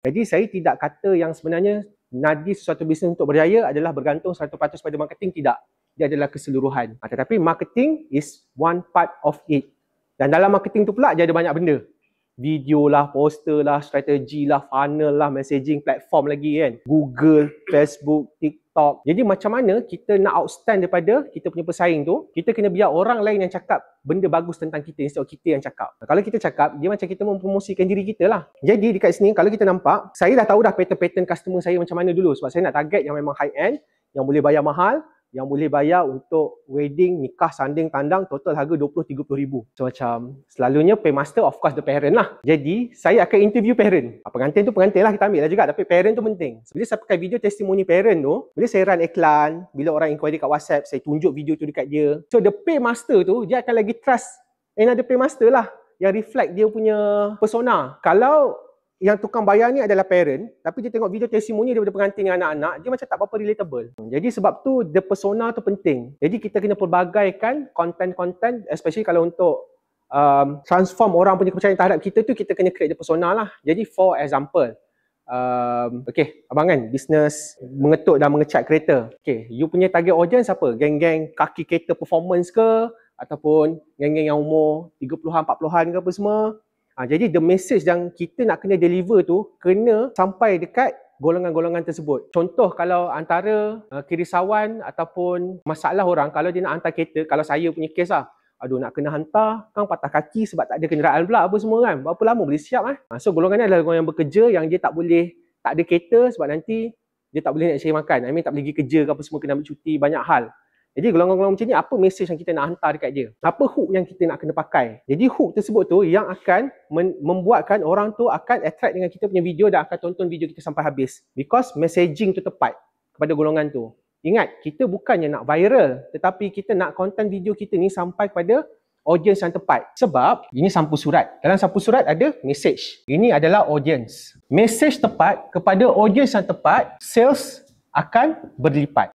Jadi saya tidak kata yang sebenarnya nadi sesuatu bisnes untuk berjaya adalah bergantung 100% pada marketing, tidak. Dia adalah keseluruhan. Tetapi marketing is one part of it. Dan dalam marketing tu pula dia ada banyak benda. Video lah, poster lah, strategi lah, funnel lah, messaging platform lagi kan. Google, Facebook, TikTok. Jadi macam mana kita nak outstand daripada kita punya pesaing tu, kita kena biar orang lain yang cakap benda bagus tentang kita instead of kita yang cakap. Kalau kita cakap, dia macam kita mempromosikan diri kita lah. Jadi dekat sini kalau kita nampak, saya dah tahu dah pattern-pattern customer saya macam mana dulu. Sebab saya nak target yang memang high end, yang boleh bayar mahal, yang boleh bayar untuk wedding, nikah, sanding, tandang, total harga 20-30 ribu. So macam selalunya paymaster of course the parent lah. Jadi saya akan interview parent. Pengantin tu pengantin lah, kita ambil lah juga. Tapi parent tu penting. Bila saya pakai video testimoni parent tu, bila saya run iklan, bila orang inquiry kat WhatsApp, saya tunjuk video tu dekat dia. So the paymaster tu, dia akan lagi trust another paymaster lah, yang reflect dia punya persona. Kalau yang tukang bayar ni adalah parent, tapi dia tengok video testimoni daripada pengantin dengan anak-anak, dia macam tak apa-apa relatable. Jadi sebab tu, the persona tu penting. Jadi kita kena pelbagaikan konten-konten, especially kalau untuk transform orang punya kepercayaan terhadap kita tu, kita kena create the persona lah. Jadi for example, okay, abang kan bisnes mengetuk dan mengecat kereta. Okay, you punya target audience apa? Geng-geng kaki kereta performance ke? Ataupun geng-geng yang umur 30-an, 40-an ke apa semua? Jadi the message yang kita nak kena deliver tu kena sampai dekat golongan-golongan tersebut. Contoh kalau antara kerisauan ataupun masalah orang, kalau dia nak hantar kereta, kalau saya punya kes lah, aduh nak kena hantar, kan patah kaki sebab tak ada kenderaan pula apa semua kan. Berapa lama boleh siap So golongan ni adalah golongan yang bekerja, yang dia tak ada kereta sebab nanti dia tak boleh nak cari makan. Tak boleh pergi kerja ke apa semua, kena ambil cuti, banyak hal. Jadi golongan-golongan macam ni, apa message yang kita nak hantar dekat dia? Apa hook yang kita nak kena pakai? Jadi hook tersebut tu yang akan membuatkan orang tu akan attract dengan kita punya video dan akan tonton video kita sampai habis. Because messaging tu tepat kepada golongan tu. Ingat, kita bukannya nak viral, tetapi kita nak konten video kita ni sampai kepada audience yang tepat. Sebab ini sampul surat. Dalam sampul surat ada message. Ini adalah audience. Message tepat kepada audience yang tepat, sales akan berlipat.